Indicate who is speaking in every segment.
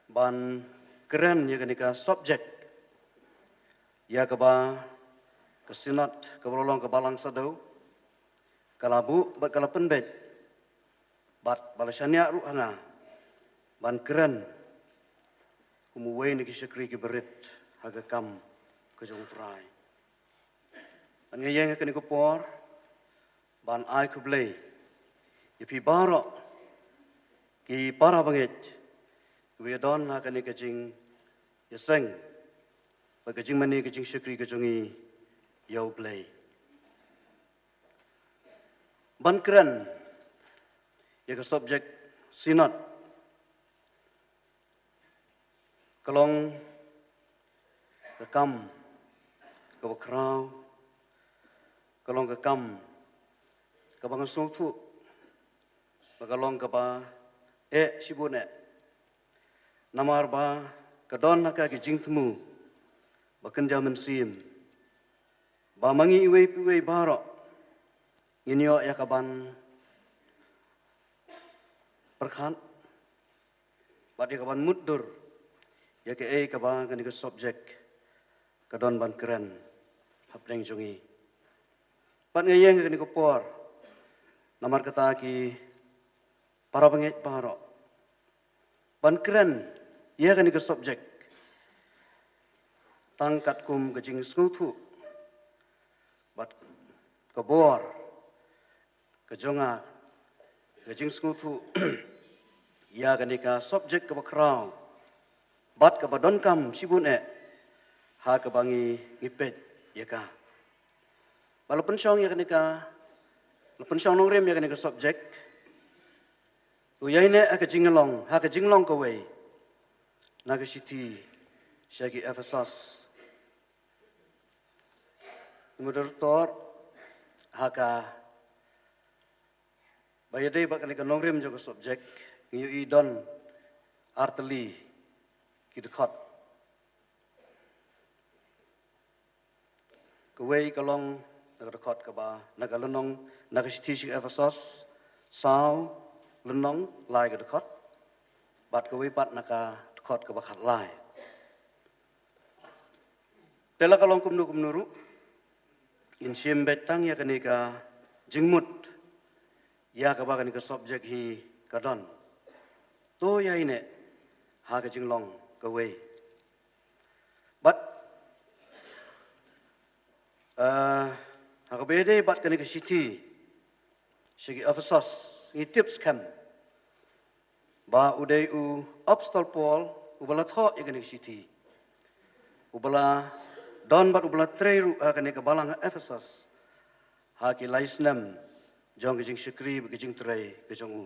Speaker 1: ban keren ya kenika subjek ya keba kesinat kebolong kebalang sadau kalabu bat kalapen bet bat balasanya ruhanga ban keren kumuwe ni kisyakri kiberit hagakam kejong trai an ngayeng kenika por ban ai kublay ipi barok ki para bangit Wiedon na kani kajing yaseng, bagajing mani kajing syukri kajongi yau play. Ban keren, ya ke subjek sinat. Kalong kekam, kebakrau, kalong kekam, kebangan sultu, bagalong keba sibune. Namar ba kadon naka kijing temu bakenja mensim ba mangi iwe piwe barok inyo ya kaban perkhan ba di kaban muddur ya ke kaban kan ke subjek kadon ban keren hapleng jongi ban ngayeng kan ke por namar kata ki para bangit barok ban keren ia kan ke subjek tangkat kum kejing skutu bat kebor kejonga kejing skutu ia kan ke subjek ke bakrau bat ke badon kam sibune ha ke bangi ngipet ya ka walaupun syong ya kan ke walaupun syong nongrem ya kan ke subjek uyaine kejing long ha kejing long ke wei Nagasiti syagi Efesos. Kemudian tor haka bayadai bakal ikan nongrim juga subjek ngiu idon arteli kidekot. Kewei kalong nagadekot keba nagalenong nagasiti syagi Efesos saw lenong lai kedekot bat kewei pat naka kot ke bakat lai. Tela kalong kumnuru insim betang ya kenika jingmut ya ke bakan ke subjek hi kadon. To ya ine ha ke jinglong ke wei. But ha ke bede bat kenika city segi Efesos ni tips kam ba udai u obstal pol ubala tho igani city ubala don bat ubala treru agani ke balang Efesus ha ki laisnam jong gijing syukri gijing trei gijong u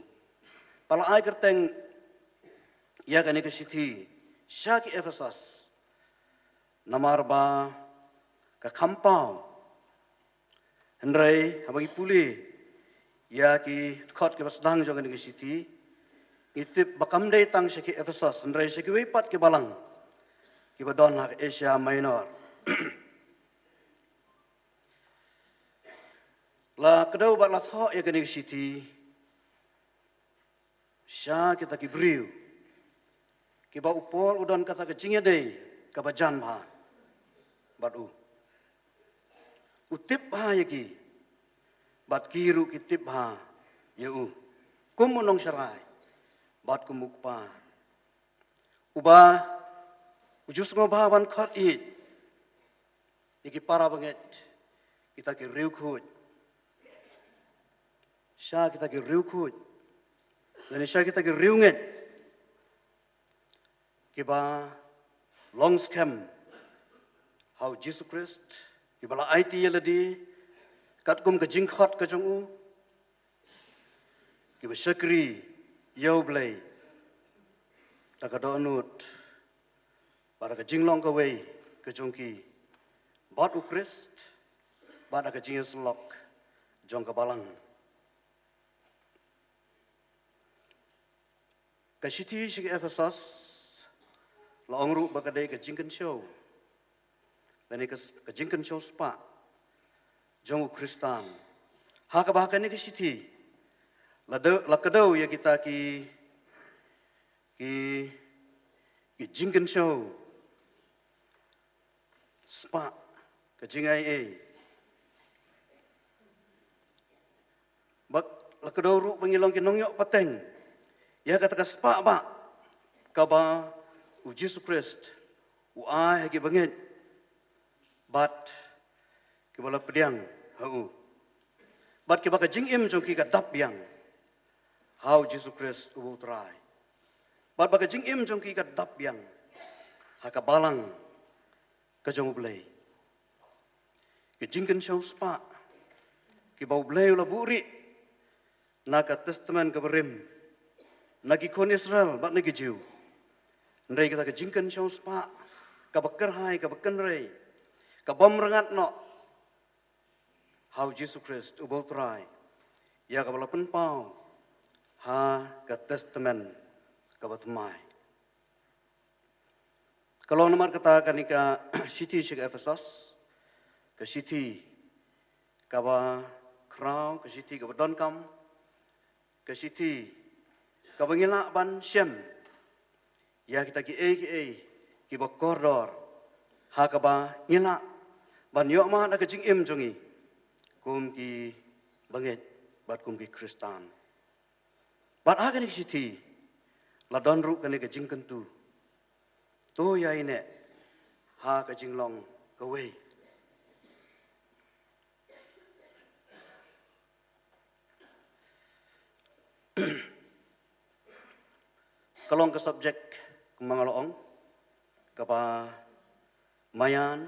Speaker 1: pala ai kerteng ya gani ke city syaki Efesus namar ba ka kampau hendrai habagi puli ya ki khot ke basdang jong gani ke city itip bakam day tang syaki Efesos ndrai syaki wipat ke balang ki badon hak Asia Minor la kedau bat la tho ya gani city sya kita ki briu ki ba upol udon kata ke jingya day ka bajan ba batu utip ha yaki bat kiru kitip ha yau kumunong syarai bat kumukpa uba ujus ngobawan khot it iki para banget kita ki riu khut sya kita ki riu khut dan sya kita ki riu nget ki ba long scam how Jesus Christ ki bala IT yeladi kat kum ke jingkhot ke jong u ki ba syakri Yau blay, tak ada anut, pada kejinglong kawai kejongki, bat ukrist, pada kejingnya selok, jong kebalang. Kasiti syaki Efesos, laongru bakadai kejingkan show, dan kejingkan show spa, jong ukristan, hak bahkan ni kasiti. Lakadau ya kita ki ki jingkan show spa ke jingai bak lakedoru pengilong kinongyok pateng ya kata ka spa ba kaba u Jesus Christ u ai hagi bangit bat kibala pediang hau bat kibaka jingim jong ki ka dap yang how Jesus Christ will try bat baka jingim jong ki ka dap yang haka balang ka jong blay ki jingkan show spa ki bau blay la buri naka testament ka berim nagi kon Israel bat nagi Jew ndai kita ka jingkan show spa ka bakar hai ka bakan rei ka bom rangat no how Jesus Christ will try ya ka balapan pau ha ka testament ka batmai kalau nomor kata kanika city sig Ephesus ke city ka ba krau ke city ka don kam ke city ka bangila ban shem ya kita ki ki ba koridor ha ka ba ngila ban yo ma da ka jing im jongi kum ki banget bat kum ki Kristan bat ha ka ni city la don ru ka ni ka jing kentu to ya ine ha ka jing long ka wei kalong ke subjek kumangaloong kapa mayan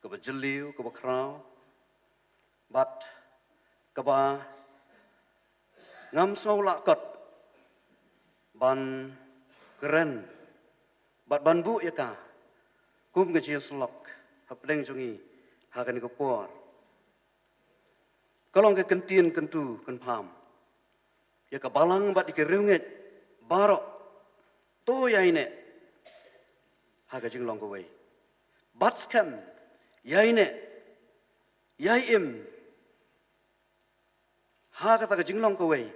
Speaker 1: kapa jeliu kapa krau bat kapa ngam sau lakot ban keren bat ban bu ya ka kum ke chiang slok hapdeng jongi hakan ko por kalong ke kentien kentu kan pam ya ka balang bat dikereunget barok to ya ine haga jing long ko wei bat scam ya ine ya im haga ta jing long ko wei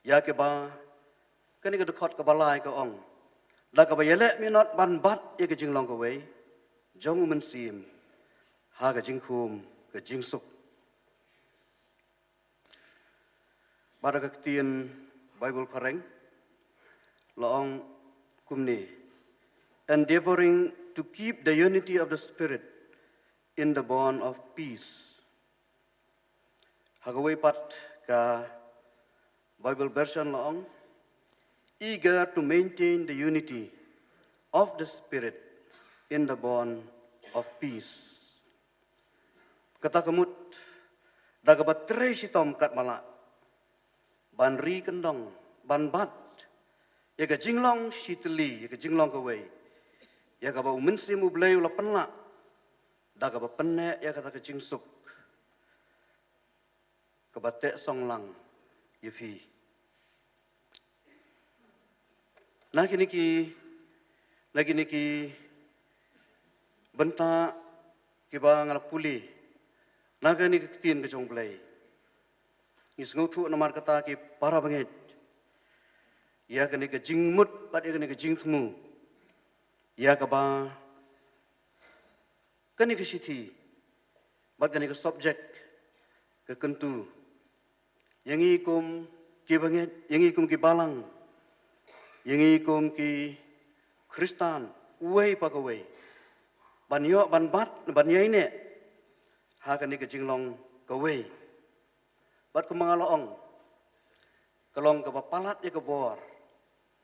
Speaker 1: ya ke ba kani ka dukot ka balai ka ong la ka ba yele minot ban bat ya ke jing long ko wei jong men sim haga jing khum ka jing suk pada ketien Bible pareng laong kumni endeavoring to keep the unity of the spirit in the bond of peace hagawai pat ka Bible version laong eager to maintain the unity of the spirit in the bond of peace kata kemut daga batre sitom kat malak ban ri kendong ban bat ya ka jinglong shitli ya ka jinglong ka wei ya ka ba umen sim u bleu la penla da ka ba penne ya ka ta ka jingsuk ka ba te song lang ya phi lagi niki benta ki ba ngal puli naga ni ka tin ka jong blai Isngu tu namar kata ki para bangit. Ya kani ke jingmut, bat ya kani ke jingtmu. Ya kaba kani ke siti, bat kani ke subjek ke kentu. Yang ikum ki bangit, yang ikum ki balang, yang ikum ki Kristan, uai pakawai. Ban yo ban bat ban yai ne, ha kani ke jinglong kawai. Bat kemangaloong, kalong kebapalat ya kebor,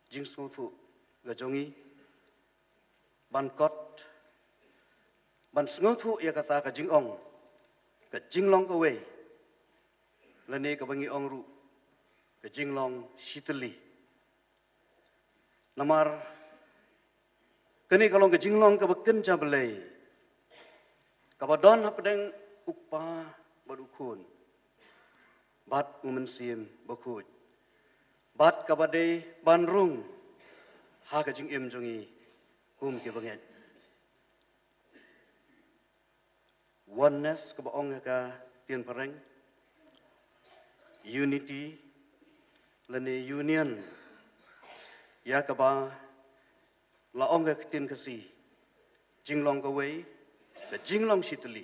Speaker 1: jing sutu gajongi, ban kot, ban sengutu ya kata ka jing ong, ka jing long kawe, lene ka bangi ong ru, ka jing long siteli. Namar, kini kalong ka jing long ka beken jabelai, ka badon hapedeng ukpa badukun. Bat umensim bakut. Bat kabade banrung. Ha ka jing im jongi kum ke banget. Oneness ka baong ka tien pareng. Unity lene union. ya kaba la ong ka tin kasi jinglong ka wei ka jinglong sitli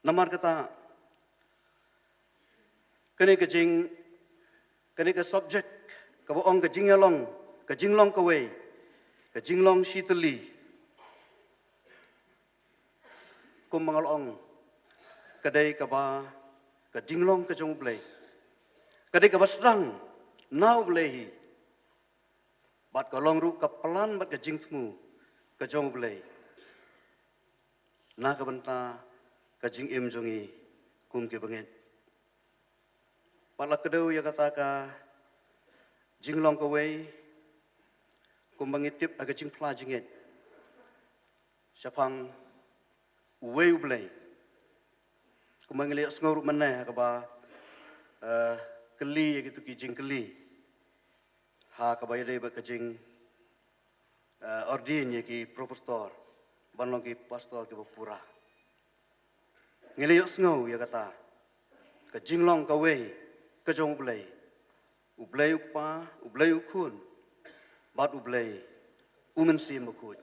Speaker 1: namar kata kene ka subject ka ong ka jinglong ka wei ka jinglong sitli kum mangalong kadai kaba ka jinglong ka jong blai kadai kaba sedang nau blai hi bat ka long ru ka pelan bat ka jingmu ka jong blai na ka banta ka jing im jongi kum ke banget pala kedau ya kata ka jinglong ka wei kum bangitip aga jing pla jinget syapang wei blai kumang lihat sengurut mana ka ba keli gitu kijing keli ha ka ba yade ba kijing ordin ye ki profesor banong ki pastor ki pura ngelihat sengau ya kata ka jinglong ka wei ka jong blai ukpa ublai ukun bat ublai umen si makut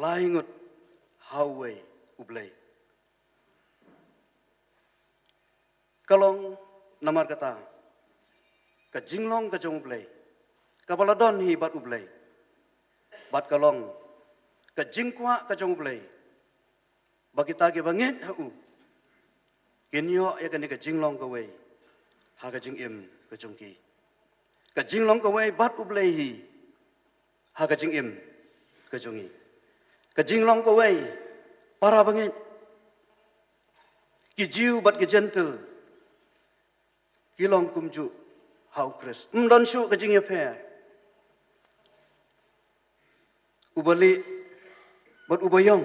Speaker 1: laingut Hawe ublay. Kalong namar kata, ka jinglong ka jong ublay, ka baladon hi bat ublay, bat kalong ka jingkwa ka jong ublay, bagi tagi bangit hau, kinyo ya kani ka jinglong ka way, ha ka jing im ka jong ki, ka jinglong ka way bat ublay hi, ha ka jing im ka jongi. Kajinglong ka way, para bangit. Kijiu bat ki gentle. Kilong kumju, hau kris. Mdan su kajing ya per. Ubali, bat ubayong.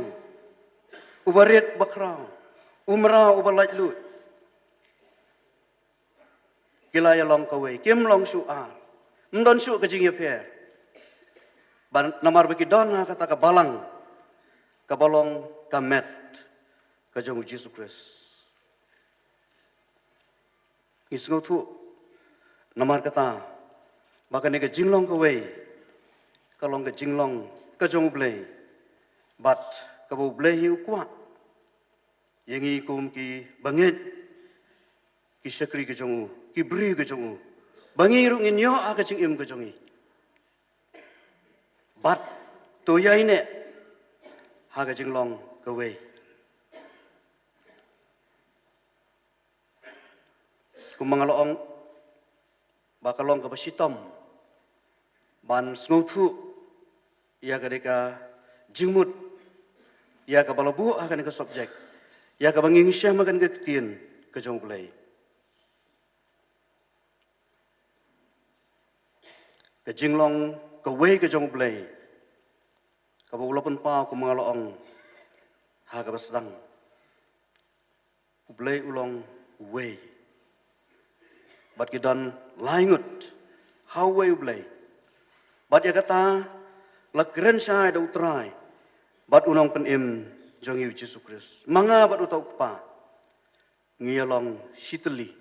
Speaker 1: Ubarit bakrang. Umra ubalaj lut. Kilaya long ka way, kim long su ar. Mdan su kajing ya per. Namar bagi don kata ka balang. Kabalong kamet kajong Yesus Kristus. Isngo tu namar kata bahkan ke jinglong ka way kalong ke jinglong kajong blay bat kabu blay hi ukwa yengi kum ki bangit ki sakri kajong ki bri kajong bangi ru nginyo a kajing im kajong bat toyai ne haga jinglong ka way. Kung mga loong bakalong ka basitom ban snowtu ya ka deka jingmut ya ka balabu akan ka subject ya ka banging siya makan ka kitien ka jong blay. Ka jinglong ka way ka jong blay. Kabulapan pa kung mga loong hagabasdang. Ublay ulong way. Bat kidan laingut. How way ublay. Bat ya kata lagren siya da utray. Bat unang panim jong yu Yesus Kristus. Mga bat utaw pa. Ngiyalong sitali.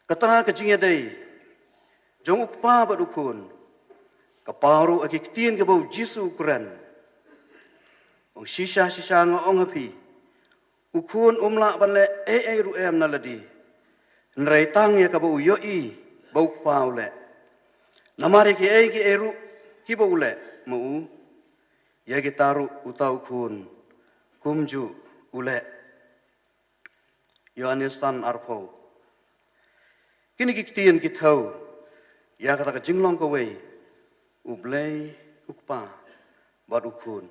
Speaker 1: Kata kajingya day. Jong ukpa bat ukun. Kaparu agi kitien ke bau Jisu ukuran. Ong sisa nga ong hapi. Ukun umla banle ruem naladi. Nrai tang ya ka bau yoi bau pa ule. Namari ki eru ki bau ule mau. Ya gitaru utau kun kumju ule. Yohanes san arpo. Kini ki kitien kitau. Ya kata ka jinglong ka way. Ublay ukpa bat ukun.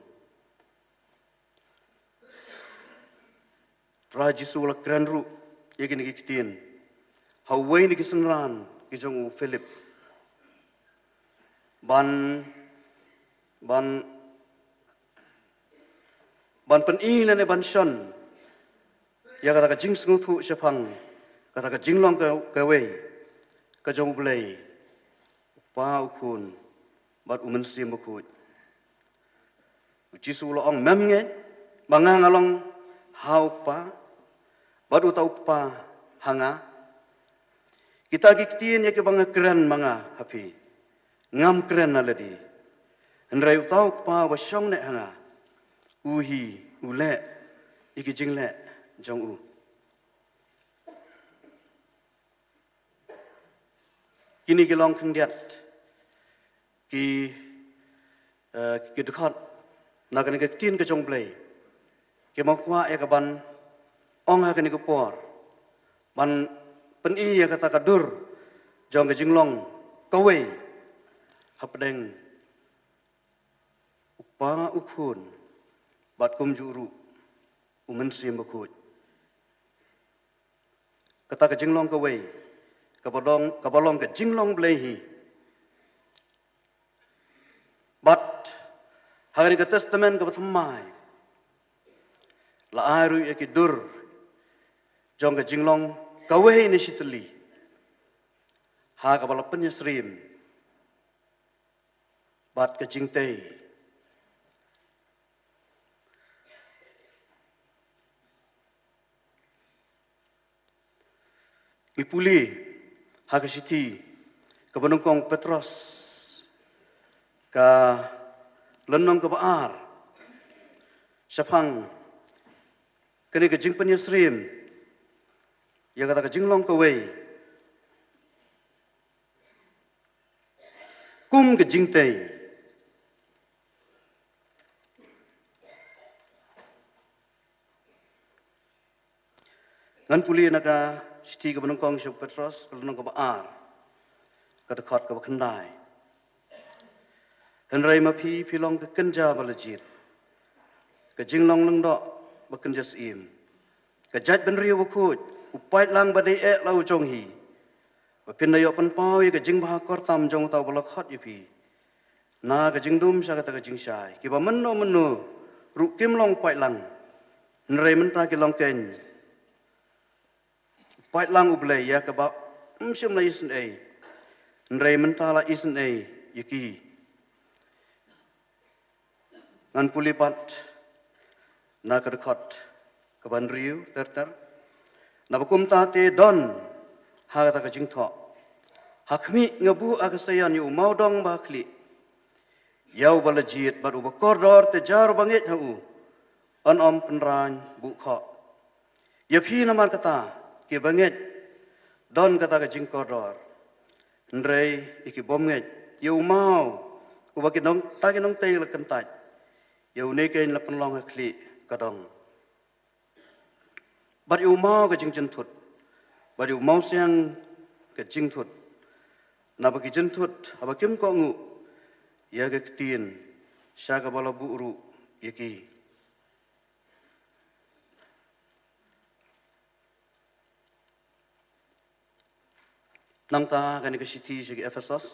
Speaker 1: Trajisu la kranru yegi ni kitin. Hawai ni kisenran kijong Philip. Ban pen ne ban shan. Ya kata ka jing sngutu syapang. Kata ka jinglong ka way. Kajong ublay. Ukpa ukun. Bat umensi makut. Ujisu loong memnge, bangang along haukpa, badu taukpa hanga. Kita giktiin ya ke banga keren manga hapi, ngam keren naladi. Henrai taukpa wasyong ne hanga, uhi ule iki jingle jong u. Kini kilong kengdiat ki dekat nak ni ketin ke jong play. Ke makwa ya kaban ong ha kini kupor. Ban peni ya kata kadur jong ke jinglong kawe hapdeng upa ukun bat kum juru umen sim bakut. Kata ke jinglong kawe kabalong ke jinglong play hi. But hari ke testament ke bertemai, la airu ya kidur, jong ke jinglong kawe ini situli, ha ke balap penyesrim, but ke jingtei, ipuli ha ke siti, ke benungkong Petros. Ka lenong ke baar syafang kini ke jing penyesrim ya kata ke jinglong ke wei kum ke jingtei ngan puli naka siti ke benungkong syaf Petros ke lenong ke baar ke dekat ke bekendai. Henrai mapi pilong ke kenja balajit, ke jinglong lengdok bekenja seim, ke jat benriu bukut, upai lang badai lau jonghi, bapindayok penpau ke jing bahakor tam jong tau balakhat yupi, na ke jingdum sa kata ke jingsyai, kiba menu rukim long upai lang, henrai mentah kilong ken, upai lang ublay ya keba msyum la isen ei, henrai mentah la isen ei yuki. Ngan pulipat na kedekat ke banriu terter na bakum tate don ha kata ke jingtho hakmi ngebu agasayan yu mau dong bakli yau balajit baru bakordor te jar bangit hu on om penran bu kho ya phi namar kata ke bangit don kata ke jingkordor ndrei iki bomnget yu mau ubaki nong ta ke nong te le kentaj Yau neken la penlong kli kadang. Bat yu mau ke jing jentut. Bat yu mau siang ke jing tut. Na bagi jentut abakim ko ngu. Ya ke ketin sya ke bala buuru yaki. Nang ta kan ke siti segi Efesos.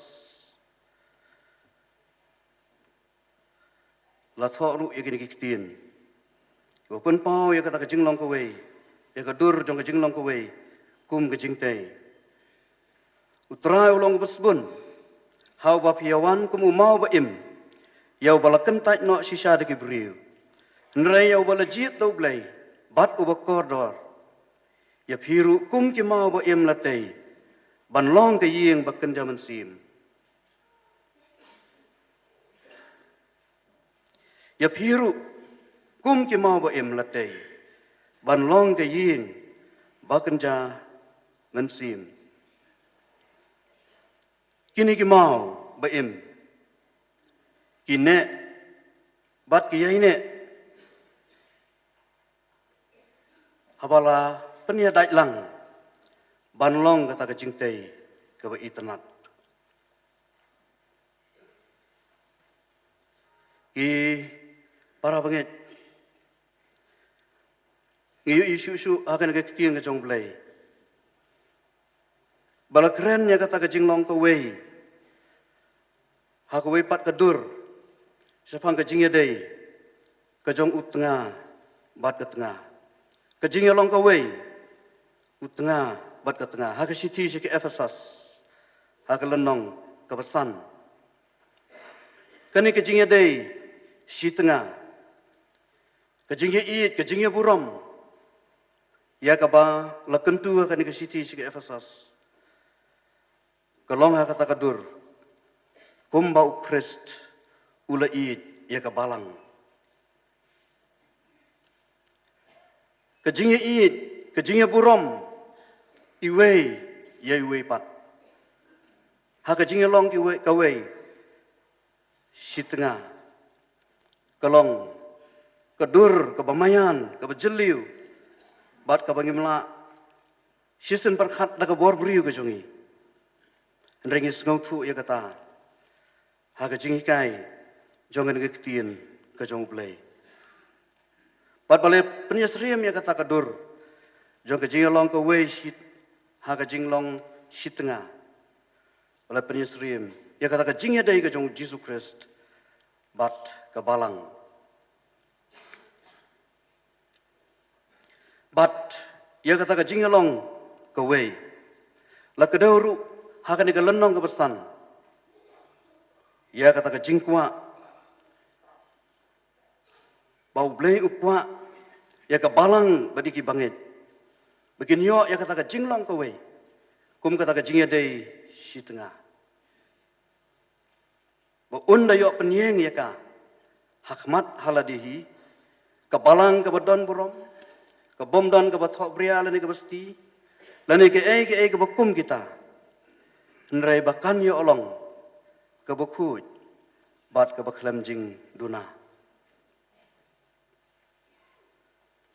Speaker 1: La thọ ru ya kini kitin. Wapun pau ya kata ke jinglong ke wei. Ya ke dur jong ke jinglong ke wei. Kum ke jingtei. Utrai ulong besbun. Hau bap yawan kum umau ba im. Yau bala kentaj no sisa de kibriu. Nrai yau bala jit tau blai. Bat uba kordor. Ya piru kum ki mau ba im latei. Ban long ke ying baken jaman sim. Ya piru kum ki mau ba em latei ban long ke yin baken ja mensim kini ki mau ba em kine bat ki yai ne habala penia dai lang ban long kata ke jingtei ke ba itenat ki para bangit ngiyu isu akan ke ketiang ke jong blai bala keren ya kata ke jinglong ke wei ha ke wei pat ke dur sepang ke jing yadai ke jong utengah bat ke tengah ke jing yalong ke wei utengah bat ke tengah ha ke siti ke Efesos ha ke lenong ke pesan kani ke jing yadai si tengah Kejingnya it, kejingnya buram, ia kaba lakentu akan ke City sigi Efesus. Kalong ha kata kadur. Kumbau Christ ula id ia kabalang. Kejingnya id, kejingnya burom, iwe ia iwe pat. Ha kejingnya long iwe kawe, si tengah, kalong, kedur, kebamayan, kebejeliu, bat kabangi melak, sisen perkat nak kebor beriu kejongi. Ringis ngautu ia kata, ha kejingnya kai, jongan keketien kejong play. Bat balai penyesriam ia kata kedur, jong kejingnya long kawe si, ha kejing long si tengah. Balai penyesriam ia kata kejingnya dari kejong Yesus Kristus. Bat kebalang. Bat ia kata ke jingalong ke wei. La kedauru hakan ke lenong ke pesan. Ia kata ke jingkwa. Bau blei ukwa. Ia ke balang badiki bangit. Begini yo ia kata ke jinglong ke wei. Kum kata ke jingya dei si tengah. Unda yo penyeng ya ka hakmat haladihi kebalang kebedon burom kebomdan kebathok bria lani kebesti lani ke bekum kita nrai bakan yo olong kebekut bat kebeklem jing duna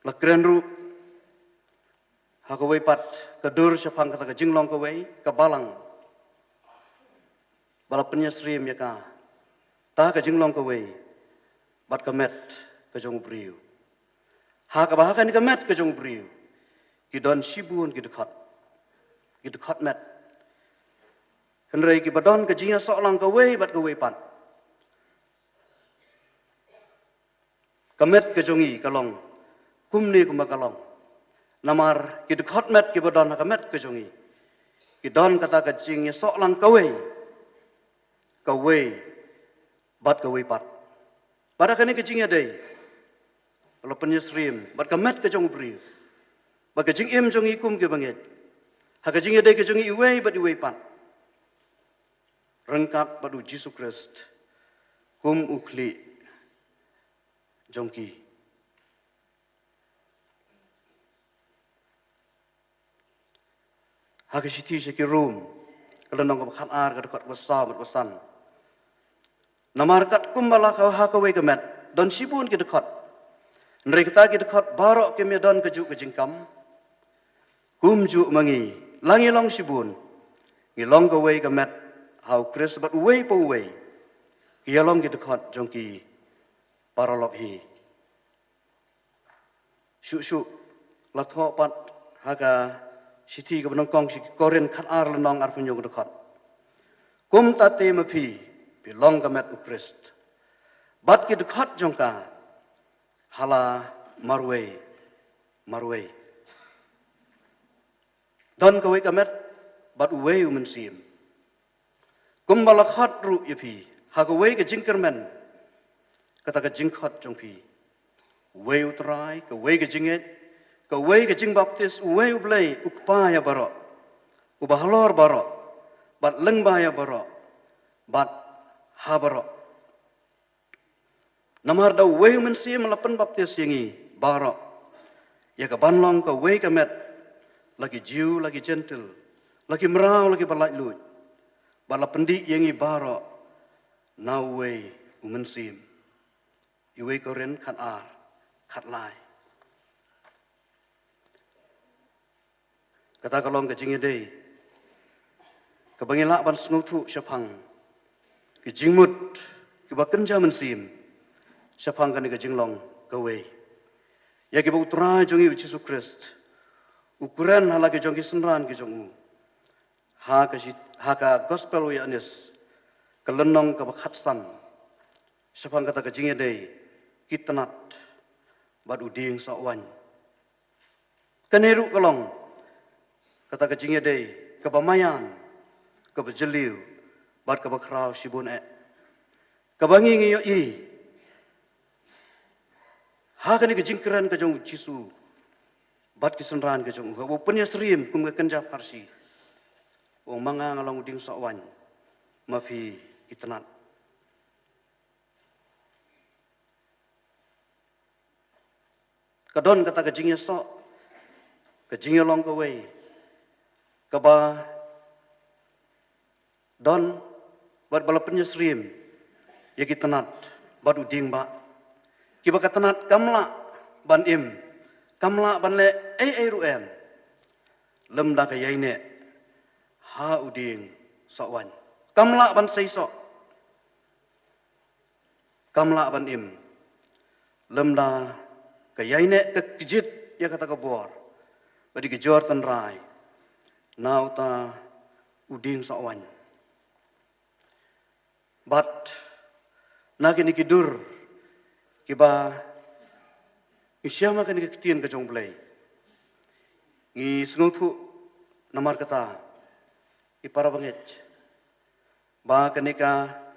Speaker 1: lakren ru hakawai pat kedur syapang kata kejinglong kawai kebalang balapnya srim ya ka ta ka jinglong ka wei bat ka met ka jong briu ha ka bahakan ka met ka jong briu ki don sibun ki dekat met henrei ki badon ka jinga solang ka wei bat ka wei pat ka met ka jongi ka long kumni kuma ka long namar ki dekat met ki badon ka met ka jongi ki don kata ka jinga solang ka wei bat ka wei pat. Pada kani kecingnya day. Kalau penyesrim, bat ka met kejong beri. Bat kejing im jong ikum ke bangit. Ha kecingnya day kejong iwei bat iwei pat. Rengkap batu Yesus Kristus. Kum ukli jongki. Ha kesiti seki room. Kalau nong kebakan ar kedekat besar berpesan. Namarkat kumbala kau hakawai kemet don sibun ki dekat. Nerikta ki dekat barok ke medan kejuk ke jingkam. Kumju mangi langi long sibun. Ngilong kawai kemet hau kris bat uwei pa uwei. Kialong ki dekat jongki paralok hi. Syuk lathok pat haka siti ke benongkong si koren kat ar lenong ar punyong dekat. Kum tate mapi bilong kamet ukrist. Bat ki dekat jongka hala marwei. Don kawai kamet bat uwei umensim. Kumbala khat ru yapi hakawai ke jingkermen kata ke jingkhat jongpi. Uwei utrai kawai ke jinget kawai ke jing baptis uwei ublei ukpaya barok ubahalor barok bat lengbaya barok bat habarok. Namar da wei mensi melapan baptis yangi barok. Ya ke banlong ke wei ke met lagi jiu lagi gentle lagi merau lagi balai lut. Bala pendik yangi barok na wei mensi. Iwei koren kat ar kat lai. Kata kalong ke jingi dei. Kebangilak ban sengutu syapang. Ki jingmut ki baken jaman sim syapang kan ke jinglong gawe ya ki butra jongi Yesus Kristus ukuran hala ki jongi senran ki jongu ha ka gospel wi anis kelenong ka bakhatsan syapang kata ke jinge dei kitanat bad uding sawan kaneru kalong kata ke jinge dei kebamayan kebejeliu bat ka bakrau sibun kabangi ngiyo i ha kani ke jingkran ka jong Yesus bat kisenran ke jong u punya serim kum ke kenjap karsi o manga ngalong uding sawan mafi itenat kadon kata kejingnya sok kejingnya long kawai kaba don bat balapennya serim ya kitenat bat uding ba kiba katenat kamla ban im kamla ban le ruem lem da ka yaine ha uding sawan kamla ban sei sok kamla ban im lem da ka yaine ka kijit ya kata ka bor badi ke jor tan rai nau ta uding sawan bat nagini kidur kiba isyama kan keketian ke jong blai ngi sengutu namar kata ipara banget ba kenika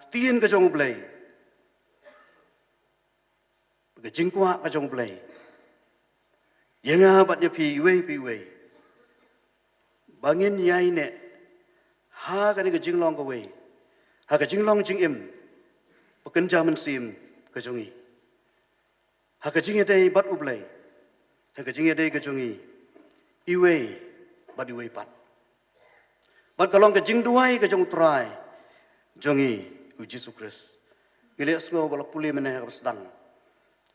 Speaker 1: ketien ke jong blai ke jingkwa ke jong blai yenga bat ya pi wei bangin yai ne ha kan ke jinglong ke wei ha ke jinglong jing im pekenja mensim ke jongi ha ke jing dei bat ublai ha ke jing dei ke jongi iwei bat iwei pat bat kalong ke jing duai ke jong trai jongi u Yesus Kristus gile sko bala puli meneh ka sedang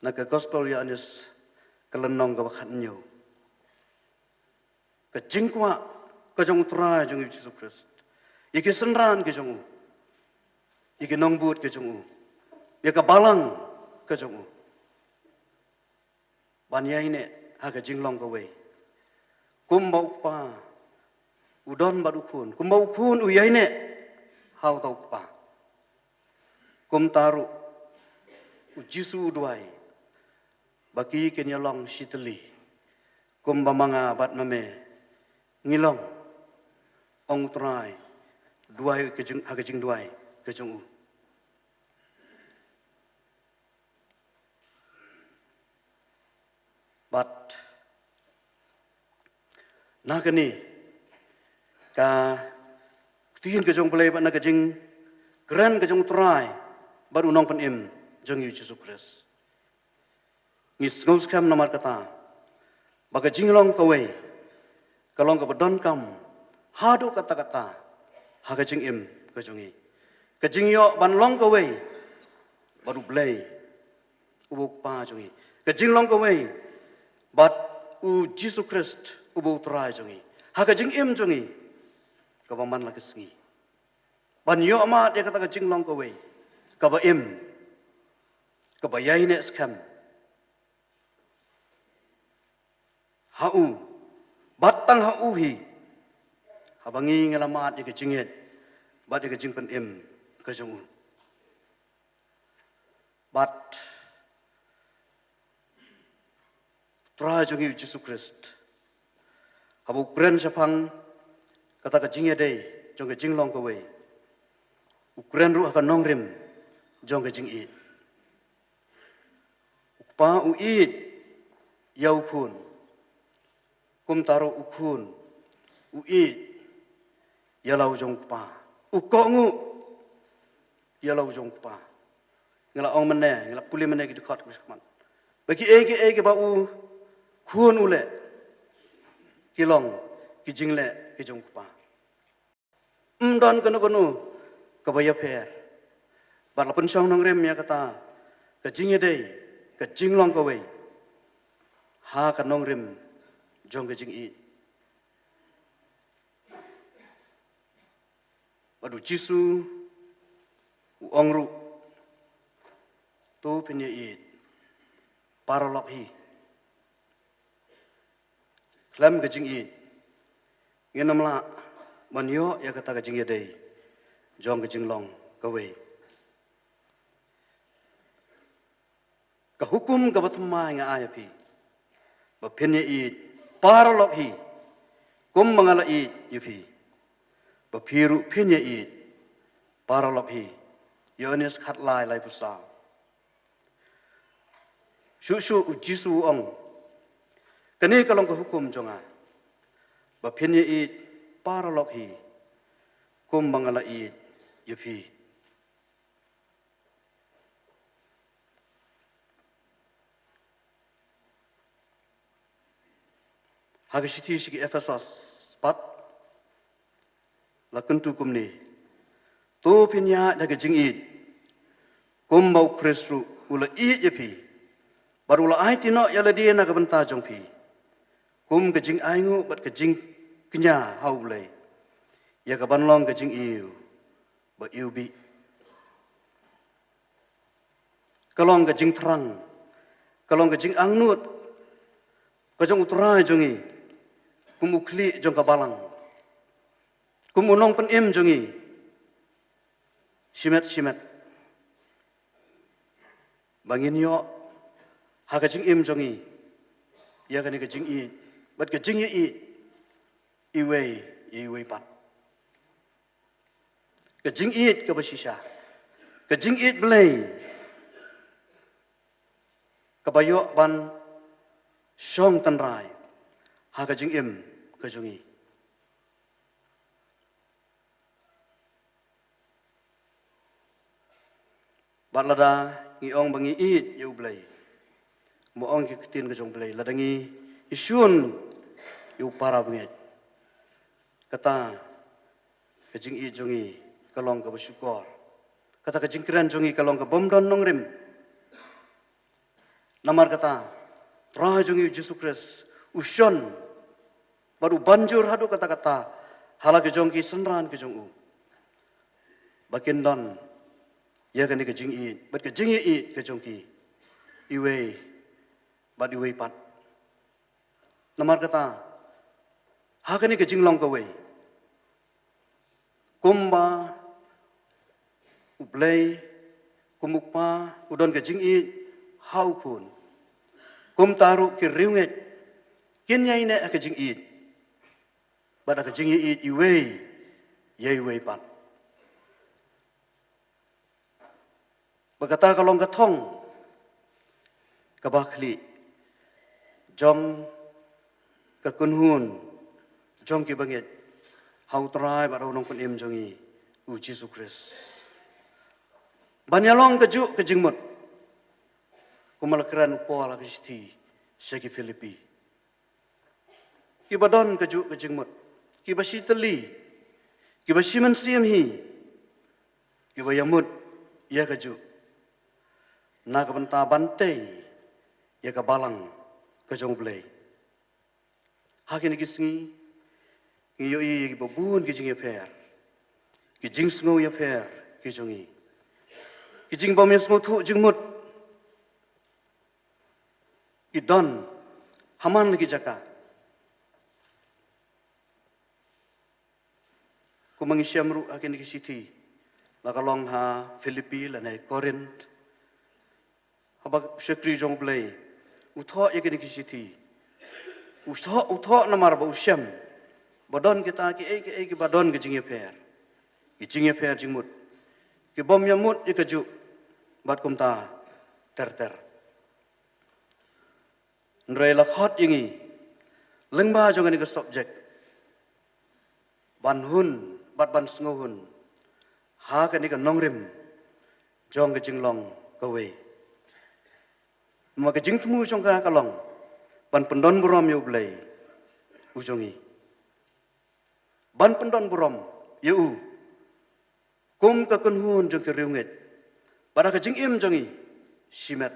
Speaker 1: na ke gospel ya anis kelenong ke bakhanyo ke jingkwa ke jong trai jong Yesus Kristus iki senran ke jong iki nongbut ke jong ya ke balang ke jong banya ini ha ke jinglong ke wei kum bau pa udon badukun kum bau kun uyaine hau tau pa kum taru ujisu duai baki kenyalong siteli kum bamanga bat mame ngilong ong trai duai ke jing ha ke jing duai ke jong bat nagani ka tien ke jong play bat nagajing keren ke jong trai baru nong pen im jong Yesus Kristus ngis ngos kam namar kata baga jinglong kawai kalong ka badon kam hado kata-kata haga jing im ke jongi ke jing yo ban long kawai baru blay ubuk pa jongi ke jinglong kawai bat u Yesus Kristus ubu trai jongi haga jing im jongi ka baman la kesengi ban yo ma dia kata ka jing long kawai ka ba im ka ba yai ne skam hau batang hau hi habangi ngelamat dia ke jingit bat dia ke jing pen im ka jongu bat trai jongi Yesus Kristus habu kren sapang kata ka jingye dei jong ke jinglong ko wei ukren ru akan nongrim jong ke jing it ukpa u it yau kun kum taro ukun u it yalau jong pa ukongu yalau jong pa ngala ong mene ngala puli mene ki dekat kusman bagi ege ba u kun ule kilong ki jingle ki jong pa don kono ka baya pher bar la pensong nong rem ya kata ka jingye dei ka jinglong ko wei ha ka nong rem jong ke jing it badu jisu u ongru to penye it paralok hi klam ke jing it ngenamla manyo ya kata ke jing ye dei jong ke jing long ka wei ka hukum ka batma nga ayapi ba penye it paralok hi kum mangala it yupi bapiru penye it paralok hi yones khat lai pusa su jisu ong Kani kalong ke hukum jonga. Bapin ye it paralog hi. Kum mangala it yupi. Hagasiti sigi Efesos pat lakuntu kumni. Tu pinya daga jing it. Kum mau Krisru ula it yupi. Baru ula ai tino yala dia na kabenta jong pi. Kum gajing aingu bat gajing kenya haulai. Ya kabanlong gajing iu. Ba iu bi. Kalong gajing terang. Kalong gajing angnut. Kajong uturai jongi. Kum ukli jong kabalang. Kum unong penim jongi. Simet. Bangin yo. Ha gajing im jongi. Ya kani gajing i. Bat gajing i. Iwei pat. Gajing i ke basisya. Gajing i belai. Kabayok ban syong tanrai. Ha gajing im kajungi. Bat lada ngiong bangi i yu belai. Moong ki ketin kajong belai. Lada ngi isyun yu para bengit. Kata kajing i jungi kalong ka bersyukur. Kata kajing keren jungi kalong ka bomdon nongrim. Namar kata rah jungi Yesus Kristus usyon baru banjur hadu kata-kata hala kejong ki senran kejong u. Bakin don ya kani kajing i bat kajing i kejong ki iwe bat iwe pat. Namar kata ha kani kajing long ka we. Kumba ublay kumukpa udon kajing i hau kun. Kum taru ki riunget kinyai ne kajing i. Bada kajing i iwe pat. Bagata kalong katong kabakli jom kakunhun jom ki bangit hau trai ba nong kun im jongi u Yesus Kristus. Banyalong kaju kajingmut. Kumalakran upola kisti segi Filipi. Kibadon kaju kajingmut. Kibasi teli. Kibasi mensiam hi. Kibayamut ya kaju. Na kabenta bantai ya kabalang kajong belai. Hakin kisngi ngiyo i babun kijing ya per. Kijing sngo ya per kijongi. Kijing bom ya sngo tu jingmut. Idon haman lagi jaka. Ku mangisyamru akin kisiti. Lakalong ha Filipi lanai Korint. Habak syekri jong belai. Uthok yakin kisiti. Uthok namar ba usyam. Badon kita ki badon ke jingye per. Ki jingye per jingmut. Ki bom yamut ye kaju. Bat kumta ter. Nrai lakhot yingi. Lengba jongan ke subjek. Ban hun, bat ban sngohun. Ha kan ke nongrim. Jong ke jinglong kawe. Maka jing temu jong ka kalong. Ban pendon buram yu blai. Ujongi. Ban pendon buram yu. Kum ka kunhun jong ke riunget. Pada ke jing im jongi. Simet.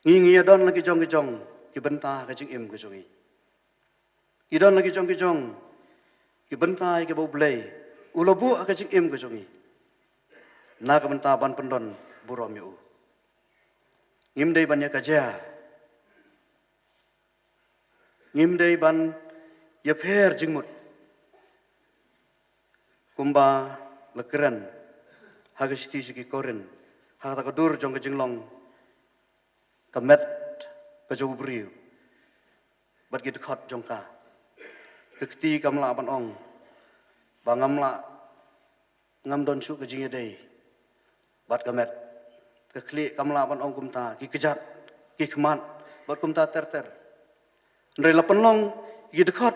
Speaker 1: Ngi adon lagi jong ki benta ka jing im ke jongi. Idon lagi jong ki benta ke bau blai. Ulabu ka jing im ke jongi. Na ka benta ban pendon buram yu. Ngimdai ban ya kaja. Ngimdai ban ya per jingmut. Kumba lekeren. Hagasti sigi koren. Hagata kadur jong ke jinglong. Kamet kajau beriu. Bat gitu khot jong ka. Kekti kamla ban ong. Bangamla ngam don su ke jingye dei. Bat kamet. Kekli kamla ban ong kumta. Ki kejat. Ki kemat. bat kum ta ter. Ndre la penlong yi dekat.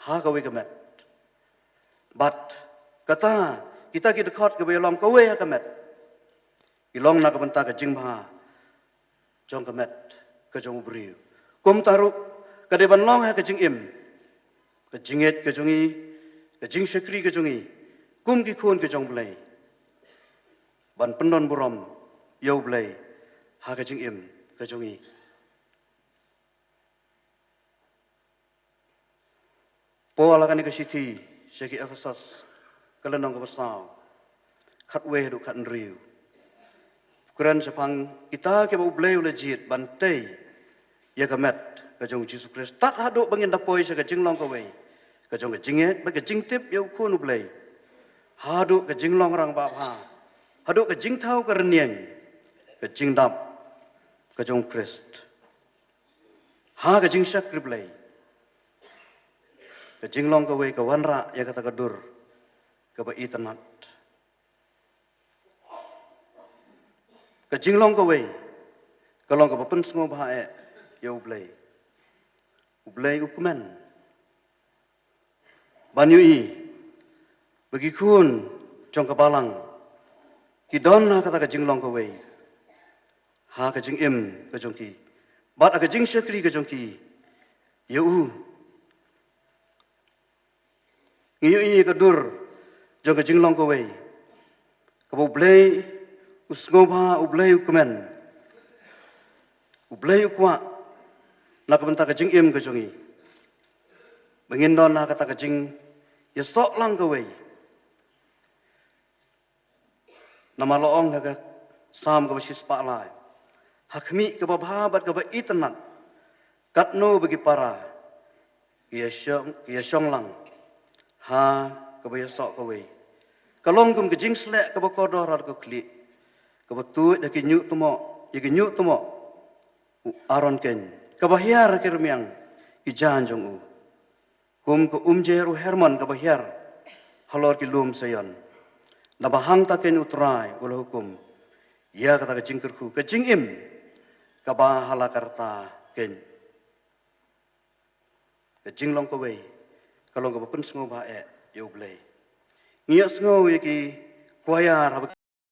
Speaker 1: Ha kawe kemet. Bat kata kita ki dekat ke belom kawe ha kemet. Ilong na kabenta ke jing bha. Jong kemet ke jong ubriu. Kum taru ke de ban long ha ke jing im. Ke jinget ke jongi ke jing sekri ke jongi. Kum ki khun ke jong blai. Ban pendon burom yo blai ha ke jing im ke jongi. Pola kan ke siti segi Efesus kelenong ke besau. Khat we du khat riu. Kuran sepang kita ke bau blai legit bantai ya kemet ke jong Jesus Christ tat hadu bangin dapoi se ke jing long ke we. Ke jong ke jinget ba ke jing tip yo khun blai. Hadu ke jing long rang ba ha. Hadu ke jing thau ke renieng. Ke jing dap ke jong Christ. Ha ke jing syak blai. Ke jing long ke we ke wanra ya kata kedur ke ba itanat. Ke jing long ke we ke long ke pen semua bahae ya ublai. Ublai ukumen. Banyui bagi kun jong ke balang. Ki don na kata ke jing long ke we. Ha ke jing im ke jong ki. Bat ke jing syakri ke jong ki. Ya u ngiyu ke dur jong ke jing long ke we. Ke ublai usngoba ublai ukumen. Ublai ukwa na ke benta ke jing im ke jongi. Bengin don na kata ke jing ya sok lang ke we. Nama loong ke sam ke basis pak lai. Hakmi ke bababat ke ba itanat. Katno bagi para. Ia syong lang. Ha ke ba sok ke we. Kalong kum ke jing slek ke ba kodor ar ke klik. Ke ba tuit de ke nyuk tumo. Ya ke nyuk tumo. Aron ken. Ke ba hiar ke remiang. Ki jan jong u. Kum ke umjeru Herman ke ba hiar. Halor ki lum sayon. Na bahang ta ken utrai ula hukum. Ya kata ke jing kerku. Ke jing im. Ke ba halakarta ken. Ke jing long ke we. Kalong ke ba pen sengo bae. Ya ublai. Ngiyak sengo ya ki kuayar.